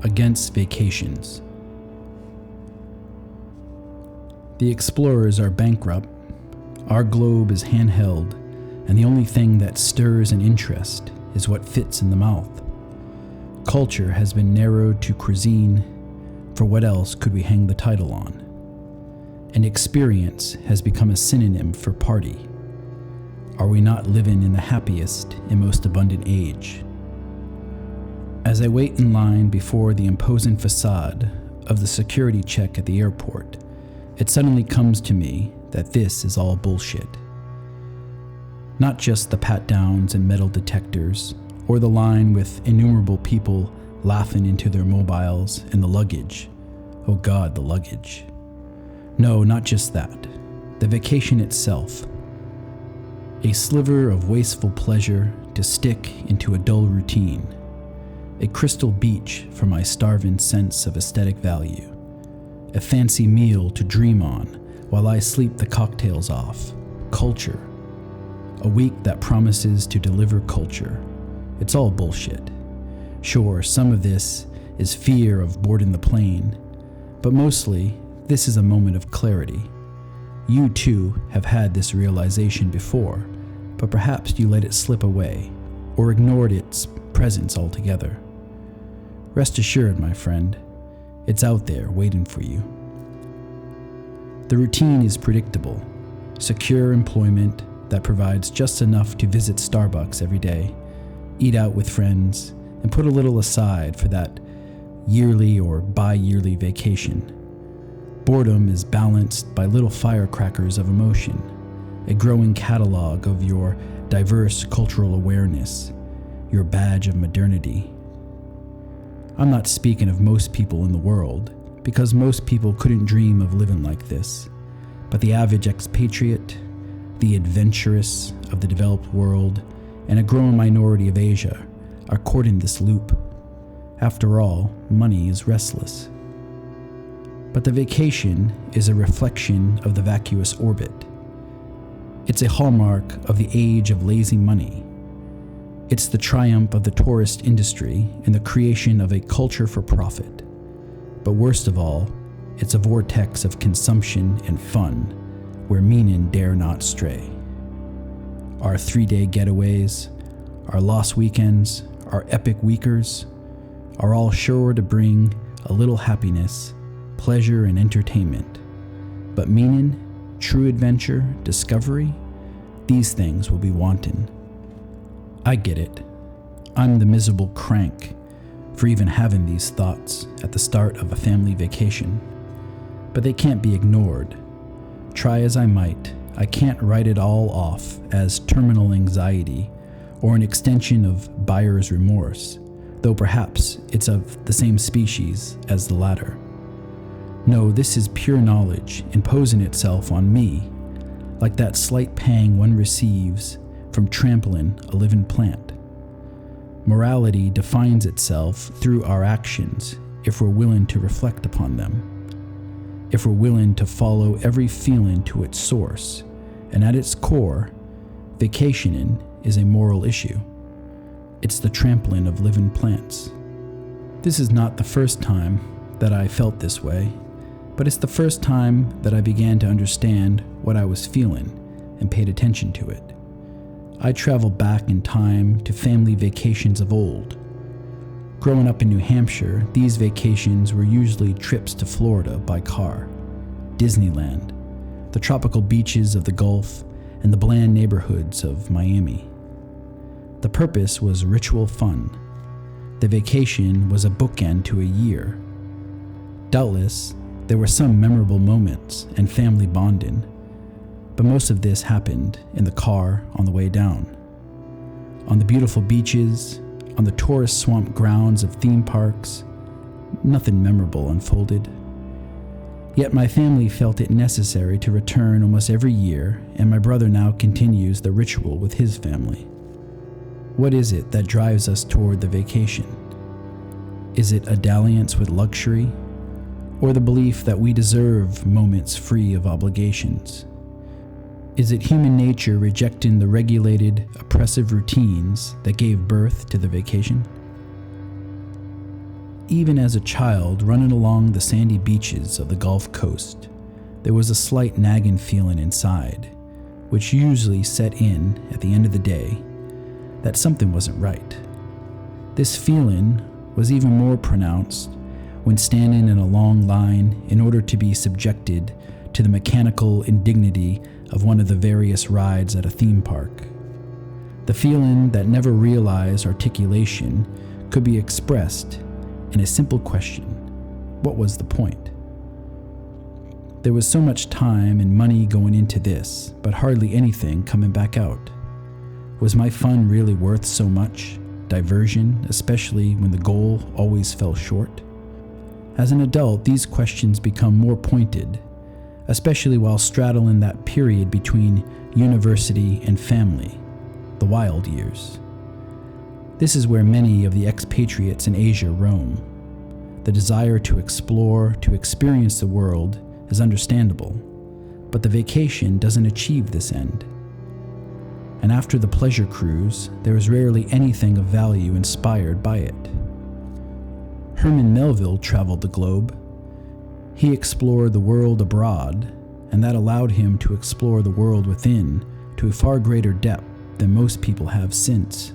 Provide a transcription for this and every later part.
against vacations. The explorers are bankrupt, our globe is handheld, and the only thing that stirs an interest is what fits in the mouth. Culture has been narrowed to cuisine, for what else could we hang the title on? And experience has become a synonym for party. Are we not living in the happiest and most abundant age? As I wait in line before the imposing facade of the security check at the airport, it suddenly comes to me that this is all bullshit. Not just the pat-downs and metal detectors, or the line with innumerable people laughing into their mobiles and the luggage. Oh God, the luggage. No, not just that. The vacation itself. A sliver of wasteful pleasure to stick into a dull routine. A crystal beach for my starving sense of aesthetic value. A fancy meal to dream on while I sleep the cocktails off. Culture. A week that promises to deliver culture. It's all bullshit. Sure, some of this is fear of boarding the plane, but mostly, this is a moment of clarity. You too have had this realization before, but perhaps you let it slip away, or ignored its presence altogether. Rest assured, my friend, it's out there waiting for you. The routine is predictable. Secure employment that provides just enough to visit Starbucks every day, eat out with friends, and put a little aside for that yearly or bi-yearly vacation. Boredom is balanced by little firecrackers of emotion, a growing catalog of your diverse cultural awareness, your badge of modernity. I'm not speaking of most people in the world, because most people couldn't dream of living like this, but the average expatriate, the adventurous of the developed world, and a growing minority of Asia are courting this loop. After all, money is restless. But the vacation is a reflection of the vacuous orbit. It's a hallmark of the age of lazy money. It's the triumph of the tourist industry and the creation of a culture for profit. But worst of all, it's a vortex of consumption and fun where meaning dare not stray. Our 3-day getaways, our lost weekends, our epic weekers are all sure to bring a little happiness, pleasure, and entertainment. But meaning, true adventure, discovery, these things will be wanting. I get it. I'm the miserable crank for even having these thoughts at the start of a family vacation. But they can't be ignored. Try as I might, I can't write it all off as terminal anxiety or an extension of buyer's remorse, though perhaps it's of the same species as the latter. No, this is pure knowledge imposing itself on me, like that slight pang one receives from trampling a living plant. Morality defines itself through our actions if we're willing to reflect upon them. If we're willing to follow every feeling to its source, and at its core, vacationing is a moral issue. It's the trampling of living plants. This is not the first time that I felt this way, but it's the first time that I began to understand what I was feeling and paid attention to it. I traveled back in time to family vacations of old. Growing up in New Hampshire, these vacations were usually trips to Florida by car, Disneyland, the tropical beaches of the Gulf, and the bland neighborhoods of Miami. The purpose was ritual fun. The vacation was a bookend to a year. Doubtless, there were some memorable moments and family bonding, but most of this happened in the car on the way down. On the beautiful beaches, on the tourist swamp grounds of theme parks, nothing memorable unfolded. Yet my family felt it necessary to return almost every year, and my brother now continues the ritual with his family. What is it that drives us toward the vacation? Is it a dalliance with luxury, or the belief that we deserve moments free of obligations? Is it human nature rejecting the regulated, oppressive routines that gave birth to the vacation? even as a child running along the sandy beaches of the Gulf Coast, there was a slight nagging feeling inside, which usually set in at the end of the day, that something wasn't right. This feeling was even more pronounced when standing in a long line in order to be subjected to the mechanical indignity of one of the various rides at a theme park. The feeling that never realized articulation could be expressed in a simple question: what was the point? There was so much time and money going into this, but hardly anything coming back out. Was my fun really worth so much diversion, especially when the goal always fell short? As an adult, these questions become more pointed, especially while straddling that period between university and family, the wild years. This is where many of the expatriates in Asia roam. The desire to explore, to experience the world is understandable, but the vacation doesn't achieve this end. And after the pleasure cruise, there is rarely anything of value inspired by it. Herman Melville traveled the globe. He explored the world abroad, and that allowed him to explore the world within to a far greater depth than most people have since.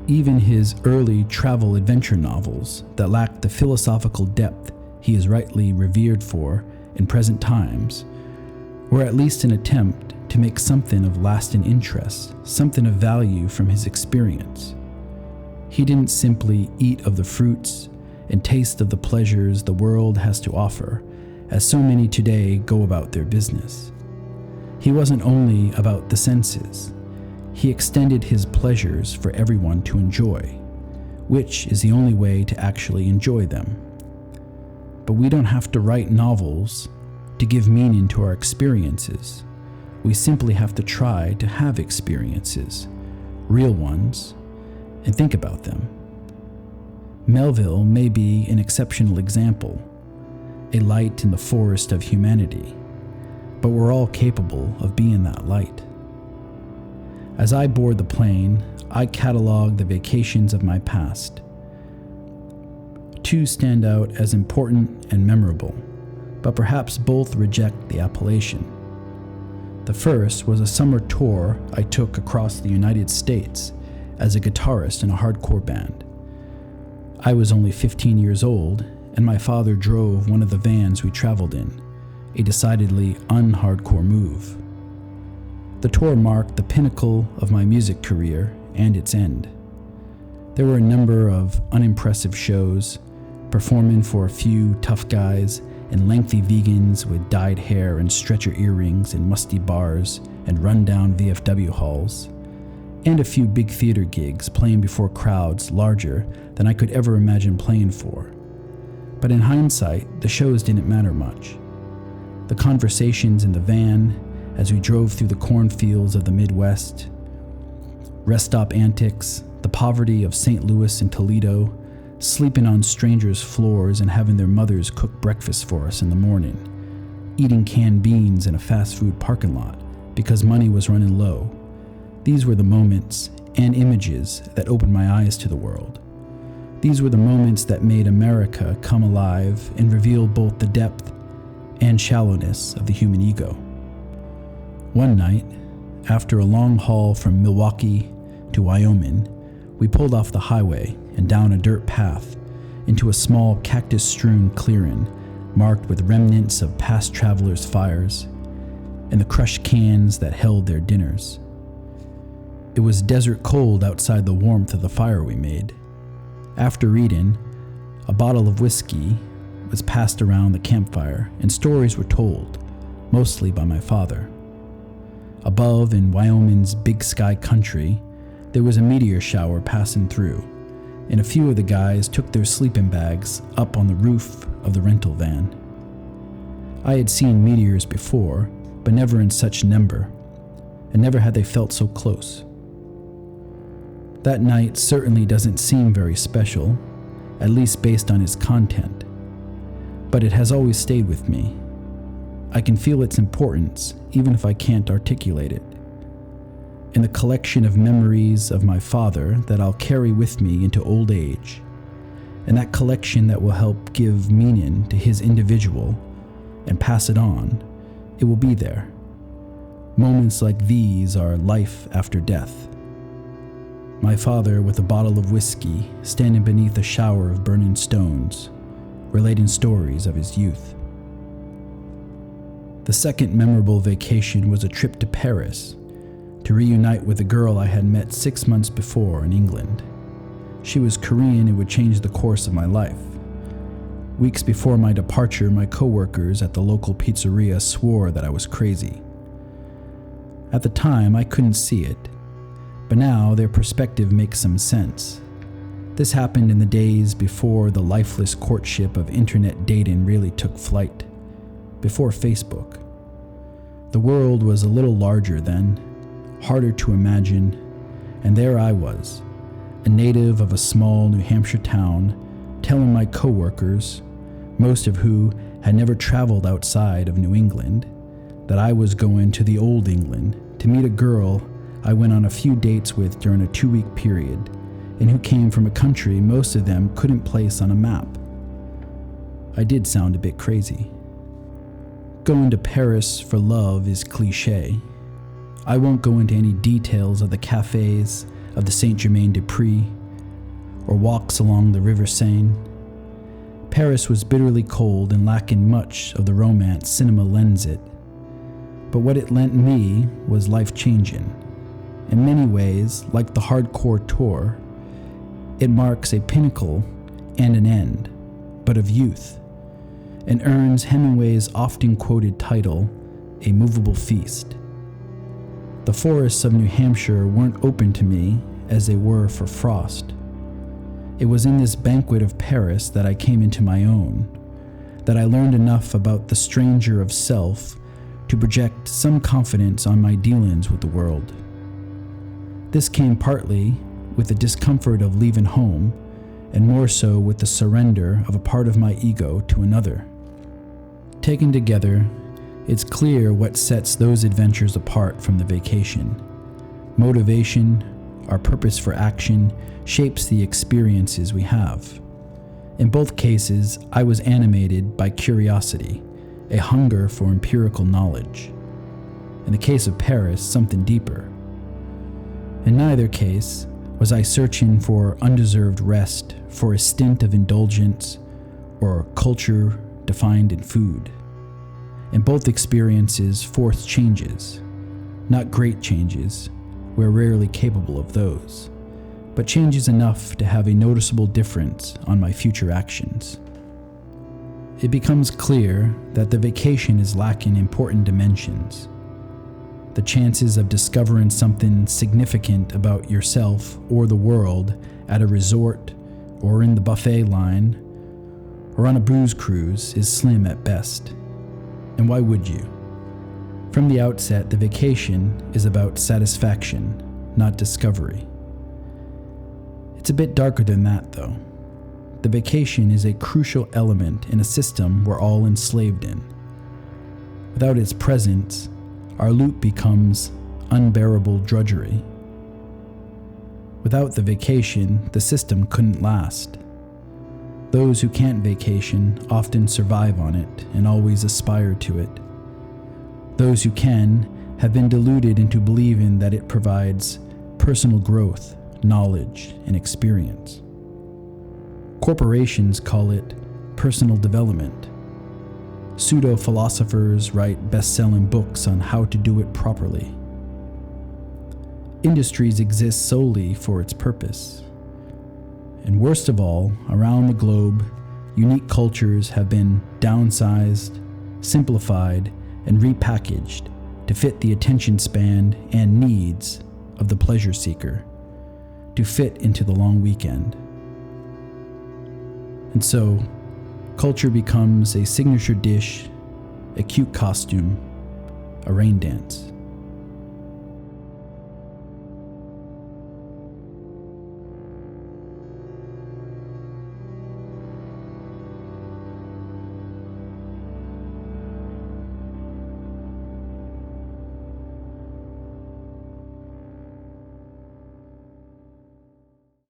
Even his early travel adventure novels that lacked the philosophical depth he is rightly revered for in present times were at least an attempt to make something of lasting interest, something of value from his experience. He didn't simply eat of the fruits and taste of the pleasures the world has to offer, as so many today go about their business. He wasn't only about the senses. He extended his pleasures for everyone to enjoy, which is the only way to actually enjoy them. But we don't have to write novels to give meaning to our experiences. We simply have to try to have experiences, real ones, and think about them. Melville may be an exceptional example, a light in the forest of humanity, but we're all capable of being that light. As I board the plane, I catalog the vacations of my past. Two stand out as important and memorable, but perhaps both reject the appellation. The first was a summer tour I took across the United States as a guitarist in a hardcore band. I was only 15 years old, and my father drove one of the vans we traveled in, a decidedly un-hardcore move. The tour marked the pinnacle of my music career and its end. There were a number of unimpressive shows, performing for a few tough guys and lengthy vegans with dyed hair and stretcher earrings in musty bars and run-down VFW halls, and a few big theater gigs playing before crowds larger than I could ever imagine playing for. But in hindsight, the shows didn't matter much. The conversations in the van as we drove through the cornfields of the Midwest, rest stop antics, the poverty of St. Louis and Toledo, sleeping on strangers' floors and having their mothers cook breakfast for us in the morning, eating canned beans in a fast food parking lot because money was running low. These were the moments and images that opened my eyes to the world. These were the moments that made America come alive and revealed both the depth and shallowness of the human ego. One night, after a long haul from Milwaukee to Wyoming, we pulled off the highway and down a dirt path into a small cactus-strewn clearing marked with remnants of past travelers' fires and the crushed cans that held their dinners. It was desert cold outside the warmth of the fire we made. After eating, a bottle of whiskey was passed around the campfire and stories were told, mostly by my father. Above in Wyoming's Big Sky country, there was a meteor shower passing through, and a few of the guys took their sleeping bags up on the roof of the rental van. I had seen meteors before, but never in such number, and never had they felt so close. That night certainly doesn't seem very special, at least based on its content, but it has always stayed with me. I can feel its importance, even if I can't articulate it. In the collection of memories of my father that I'll carry with me into old age, and that collection that will help give meaning to his individual and pass it on, it will be there. Moments like these are life after death. My father with a bottle of whiskey standing beneath a shower of burning stones, relating stories of his youth. The second memorable vacation was a trip to Paris to reunite with a girl I had met 6 months before in England. She was Korean and would change the course of my life. Weeks before my departure, my coworkers at the local pizzeria swore that I was crazy. At the time, I couldn't see it, but now their perspective makes some sense. This happened in the days before the lifeless courtship of internet dating really took flight, before Facebook. The world was a little larger then, harder to imagine, and there I was, a native of a small New Hampshire town, telling my coworkers, most of who had never traveled outside of New England, that I was going to the old England to meet a girl I went on a few dates with during a 2-week period, and who came from a country most of them couldn't place on a map. I did sound a bit crazy. Going to Paris for love is cliché. I won't go into any details of the cafes of the Saint-Germain-des-Prés or walks along the River Seine. Paris was bitterly cold and lacking much of the romance cinema lends it. But what it lent me was life-changing. In many ways, like the hardcore tour, it marks a pinnacle and an end, but of youth, and earns Hemingway's often quoted title, A Movable Feast. The forests of New Hampshire weren't open to me as they were for Frost. It was in this banquet of Paris that I came into my own, that I learned enough about the stranger of self to project some confidence on my dealings with the world. This came partly with the discomfort of leaving home, and more so with the surrender of a part of my ego to another. Taken together, it's clear what sets those adventures apart from the vacation. Motivation, our purpose for action, shapes the experiences we have. In both cases, I was animated by curiosity, a hunger for empirical knowledge. In the case of Paris, something deeper. In neither case was I searching for undeserved rest, for a stint of indulgence, or culture defined in food. In both experiences, forced changes, not great changes, we're rarely capable of those, but changes enough to have a noticeable difference on my future actions. It becomes clear that the vacation is lacking important dimensions. The chances of discovering something significant about yourself or the world at a resort or in the buffet line or on a booze cruise is slim at best. And why would you? From the outset, the vacation is about satisfaction, not discovery. It's a bit darker than that, though. The vacation is a crucial element in a system we're all enslaved in. Without its presence, our loop becomes unbearable drudgery. Without the vacation, the system couldn't last. Those who can't vacation often survive on it and always aspire to it. Those who can have been deluded into believing that it provides personal growth, knowledge, and experience. Corporations call it personal development. Pseudo-philosophers write best-selling books on how to do it properly. Industries exist solely for its purpose. And worst of all, around the globe, unique cultures have been downsized, simplified, and repackaged to fit the attention span and needs of the pleasure seeker, to fit into the long weekend. And so, culture becomes a signature dish, a cute costume, a rain dance.